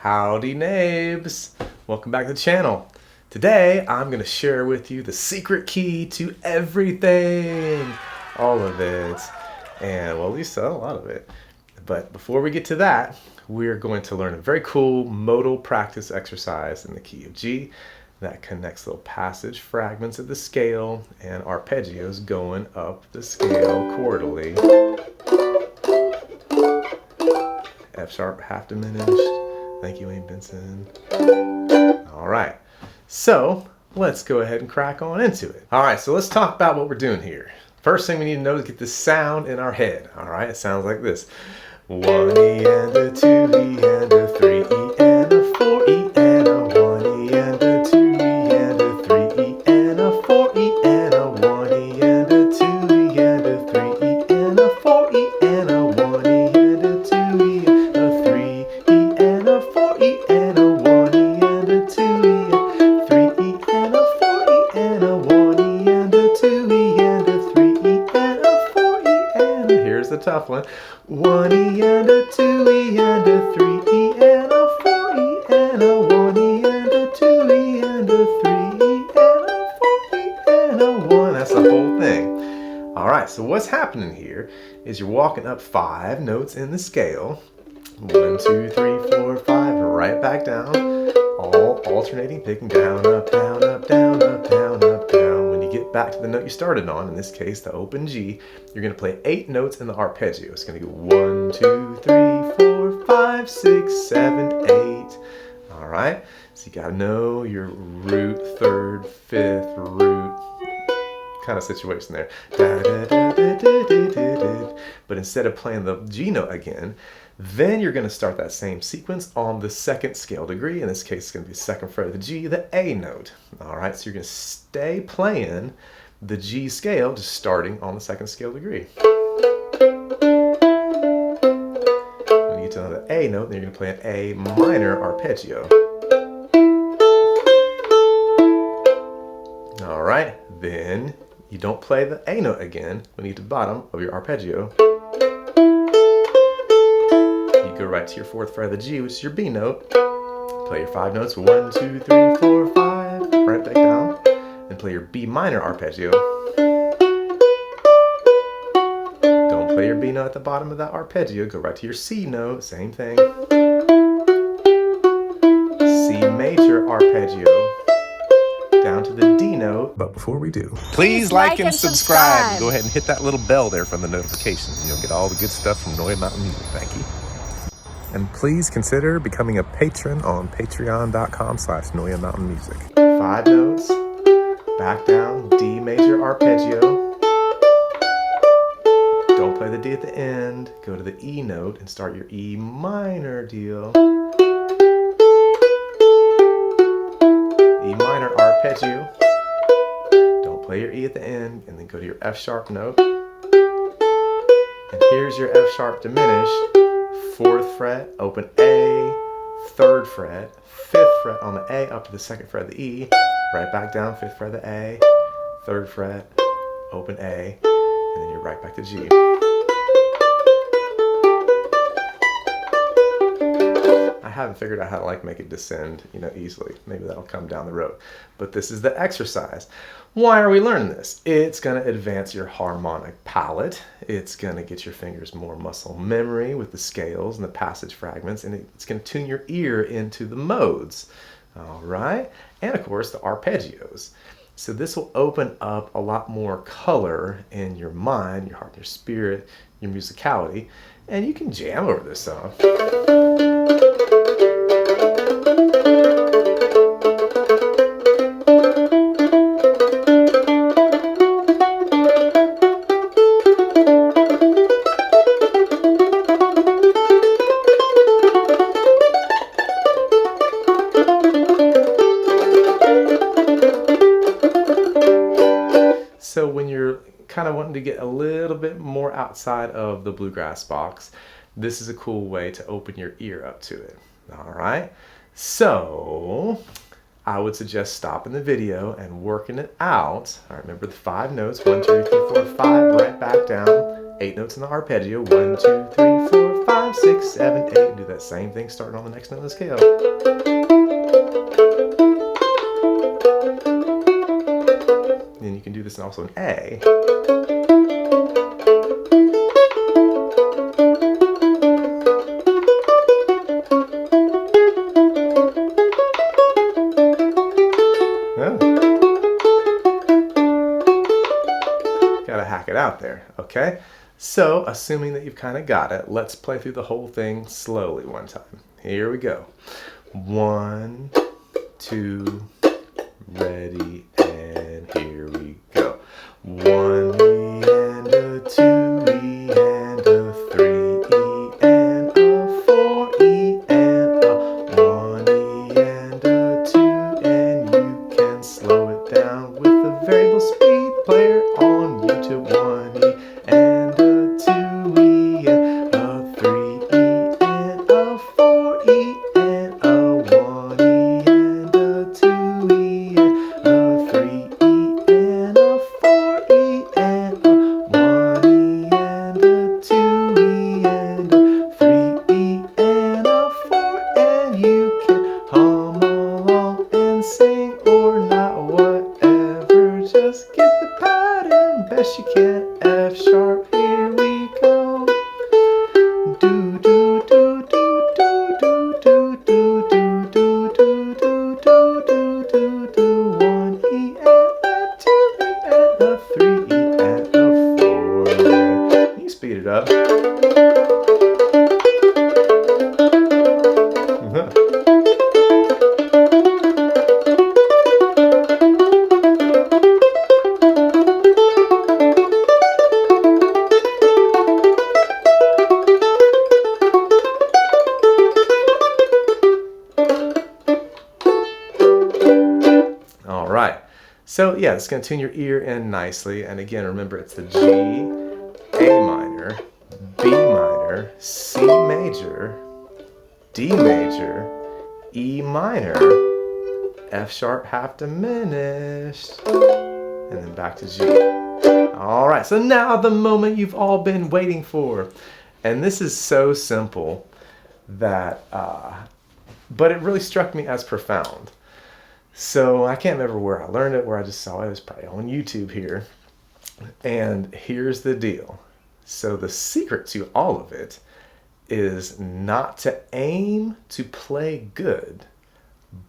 Howdy nabes! Welcome back to the channel. Today I'm going to share with you the secret key to everything. All of it. And well, at least a lot of it. But before we get to that, we're going to learn a very cool modal practice exercise in the key of G that connects little passage fragments of the scale and arpeggios going up the scale chordally. F sharp half diminished. Thank you, Wayne Benson. All right, so let's go ahead and crack on into it. All right, so let's talk about what we're doing here. First thing we need to know is get this sound in our head. All right, it sounds like this. 1 E and a 2 E and a 3 E and a 4 E and a 1 E and a 2 E and a 3 E and a 4 E and a 1 E and a 2 E and a 3 E and a 4 E and a 1 E and a 2 E and a 3 E and a 4 E and a 1 E and a 2 E and 3 E and a 4 E and a 1 E and a 2 E and a 3 E and a 4 E and here's the tough one. 1 E and a 2 E and a 3 E and a 4 E and a 1 E and a 2 E and a 3 E and a 4 E and a 1. That's the whole thing. All right, so what's happening here is you're walking up 5 notes in the scale. 1, 2, 3, 4, 5, right back down. All alternating, picking down, up, down, up, down, up, down, up, down. When you get back to the note you started on, in this case the open G, you're going to play 8 notes in the arpeggio. It's going to go 1, 2, 3, 4, 5, 6, 7, 8. All right, so you got to know your root, 3rd, 5th root kind of situation there. Da, da, da, da, da, da, da, da. But instead of playing the G note again, then you're going to start that same sequence on the 2nd scale degree. In this case, it's going to be 2nd fret of the G, the A note. All right, so you're going to stay playing the G scale, just starting on the 2nd scale degree. When you get to the A note, then you're going to play an A minor arpeggio. All right, then you don't play the A note again when you get to the bottom of your arpeggio. Go right to your 4th fret of the G, which is your B note. Play your 5 notes, 1, 2, 3, 4, 5, right back down, and play your B minor arpeggio. Don't play your B note at the bottom of that arpeggio. Go right to your C note, same thing. C major arpeggio, down to the D note. But before we do, please like and subscribe. Go ahead and hit that little bell there for the notifications, and you'll get all the good stuff from Noya Mountain Music. Thank you. And please consider becoming a patron on patreon.com/Noya Mountain Music. 5 notes, back down, D major arpeggio. Don't play the D at the end. Go to the E note and start your E minor deal. E minor arpeggio. Don't play your E at the end, and then go to your F sharp note. And here's your F sharp diminished. 4th fret, open A, 3rd fret, 5th fret on the A up to the 2nd fret of the E, right back down, 5th fret of the A, 3rd fret, open A, and then you're right back to G. I haven't figured out how to make it descend, easily. Maybe that'll come down the road. But this is the exercise. Why are we learning this? It's going to advance your harmonic palette. It's going to get your fingers more muscle memory with the scales and the passage fragments, and it's going to tune your ear into the modes. All right? And of course, the arpeggios. So this will open up a lot more color in your mind, your heart, your spirit, your musicality, and you can jam over this song. So when you're kind of wanting to get a little bit more outside of the bluegrass box, this is a cool way to open your ear up to it. All right, so I would suggest stopping the video and working it out. All right, remember the 5 notes, 1, 2, 3, 4, 5, right back down. 8 notes in the arpeggio, 1, 2, 3, 4, 4, 5, 6, 7, 8. And do that same thing starting on the next note of the scale. Then you can do this also in A. Gotta hack it out there, okay? So, assuming that you've kind of got it, let's play through the whole thing slowly one time. Here we go. 1, 2, ready, and here we go. 1 E and a 2 E and a 3 E and a 4 E and a 1 E and a 2, and you can slow it down with the variable speed player on YouTube. 1 E and a 2 E and a 3 E and a 4 E and a 1 E and a 2 E and a 3 E and a 4 E and a 1 E and a 2 E and a 3 E and a 4, and you can hum along and sing or not, whatever. Just get the pattern best you can. F sharp, here we go. Do do do do do do do do do do do do do do do. 1 E and a 2 E and a 3 E and a 4. Yeah. You speed it up. All right. So yeah, it's going to tune your ear in nicely. And again, remember it's the G, A minor, B minor, C major, D major, E minor, F sharp half diminished, and then back to G. All right, so now the moment you've all been waiting for. And this is so simple that, but it really struck me as profound. So I can't remember where I learned it, where I just saw it. It was probably on YouTube here. And here's the deal. So the secret to all of it is not to aim to play good,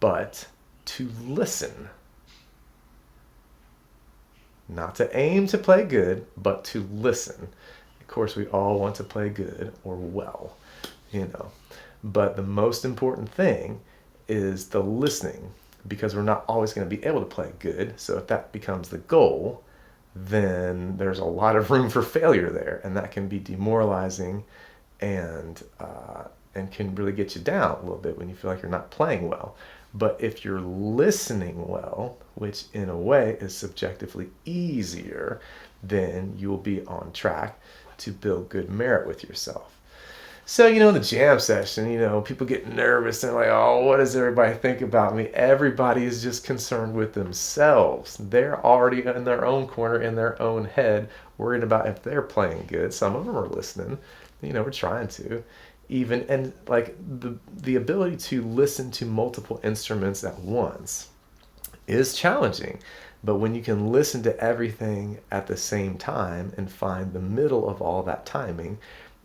but to listen. Not to aim to play good, but to listen. Of course, we all want to play good or well, you know. But the most important thing is the listening, because we're not always going to be able to play good. So if that becomes the goal, then there's a lot of room for failure there, and that can be demoralizing and can really get you down a little bit when you feel like you're not playing well. But if you're listening well, which in a way is subjectively easier, then you will be on track to build good merit with yourself. So, you know, in the jam session, you know, people get nervous. They're like, oh, what does everybody think about me? Everybody is just concerned with themselves. They're already in their own corner, in their own head, worried about if they're playing good. Some of them are listening. You know, we're trying to. Even, and like the ability to listen to multiple instruments at once is challenging. But when you can listen to everything at the same time and find the middle of all that timing,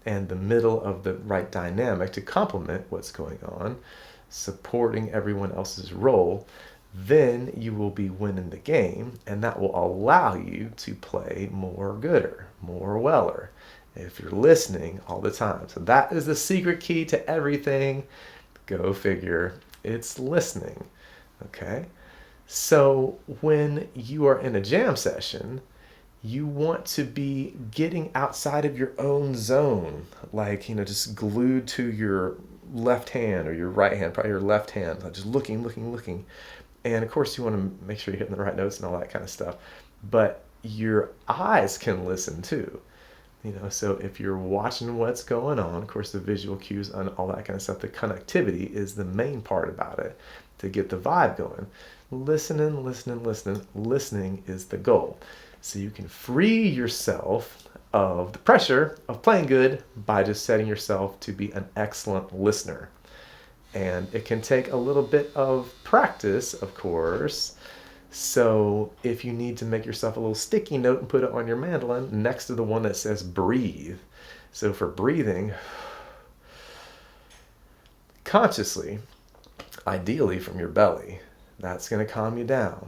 and the middle of the right dynamic to complement what's going on, supporting everyone else's role, then you will be winning the game, and that will allow you to play more gooder, more weller, if you're listening all the time. So that is the secret key to everything. Go figure, it's listening, okay? So when you are in a jam session, you want to be getting outside of your own zone, like, you know, just glued to your left hand or your right hand, probably your left hand, like just looking. And of course you want to make sure you're hitting the right notes and all that kind of stuff. But your eyes can listen too. You know, so if you're watching what's going on, of course the visual cues and all that kind of stuff, the connectivity is the main part about it to get the vibe going. Listening is the goal. So you can free yourself of the pressure of playing good by just setting yourself to be an excellent listener. And it can take a little bit of practice, of course. So if you need to make yourself a little sticky note and put it on your mandolin next to the one that says breathe. So for breathing, consciously, ideally from your belly, that's going to calm you down.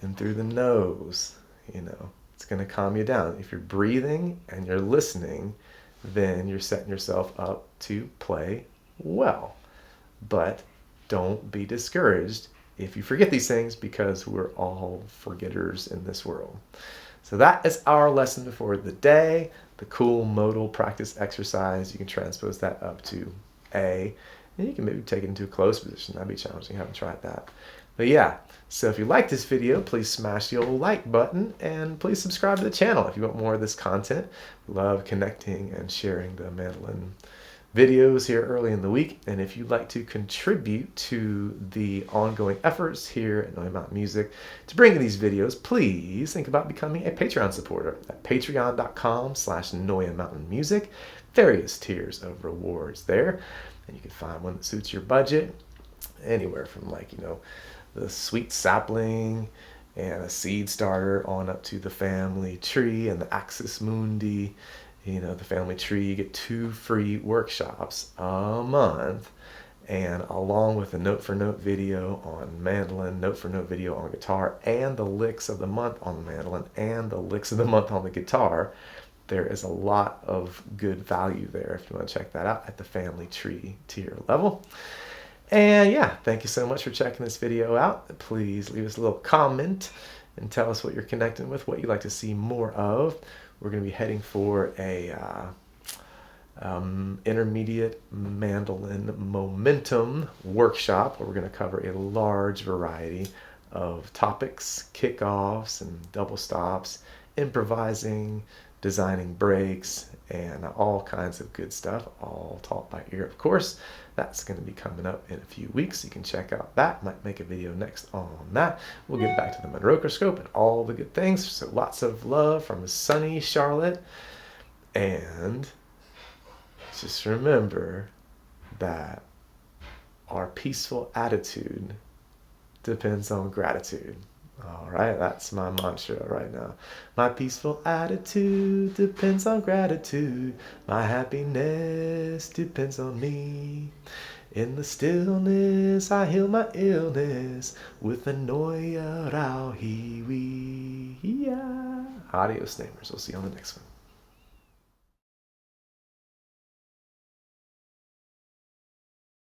And through the nose, it's going to calm you down. If you're breathing and you're listening, then you're setting yourself up to play well. But don't be discouraged if you forget these things, because we're all forgetters in this world. So that is our lesson for the day, the cool modal practice exercise. You can transpose that up to A, and you can maybe take it into a closed position. That'd be challenging. I haven't tried that. But yeah, so if you like this video, please smash the old like button, and please subscribe to the channel if you want more of this content. Love connecting and sharing the mandolin videos here early in the week. And if you'd like to contribute to the ongoing efforts here at Noya Mountain Music to bring these videos, please think about becoming a Patreon supporter at patreon.com/Noya Mountain Music. Various tiers of rewards there, and you can find one that suits your budget, anywhere from the sweet sapling and a seed starter on up to the family tree and the axis mundi. The family tree, you get 2 free workshops a month, and along with a note-for-note video on mandolin, note-for-note video on guitar, and the licks of the month on the mandolin, and the licks of the month on the guitar. There is a lot of good value there if you want to check that out at the family tree tier level. And yeah, thank you so much for checking this video out. Please leave us a little comment and tell us what you're connecting with, what you'd like to see more of. We're going to be heading for a intermediate mandolin momentum workshop where we're going to cover a large variety of topics, kickoffs and double stops, improvising, designing breaks, and all kinds of good stuff, all taught by ear, of course. That's going to be coming up in a few weeks. You can check out that. Might make a video next on that. We'll get back to the Monrocoscope and all the good things. So lots of love from sunny Charlotte. And just remember that our peaceful attitude depends on gratitude. All right, that's my mantra right now. My peaceful attitude depends on gratitude. My happiness depends on me. In the stillness, I heal my illness with the Noya Rauhiwi. Adios, neighbors. We'll see you on the next one.